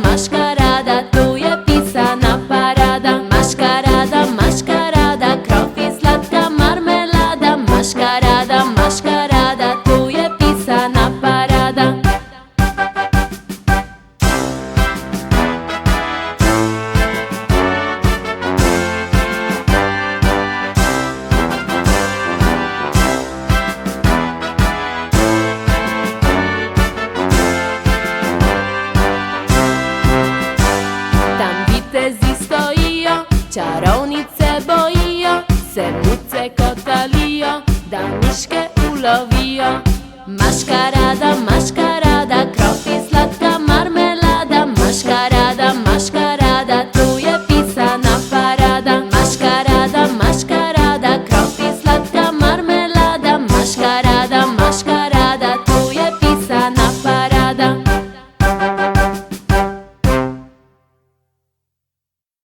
maškarada, tu je pisana parada. Maškarada, maškarada, krof i slatka marmelada. Maškarada, maškarada, tu je pisana parada. Tam vitez istojio, čarobnik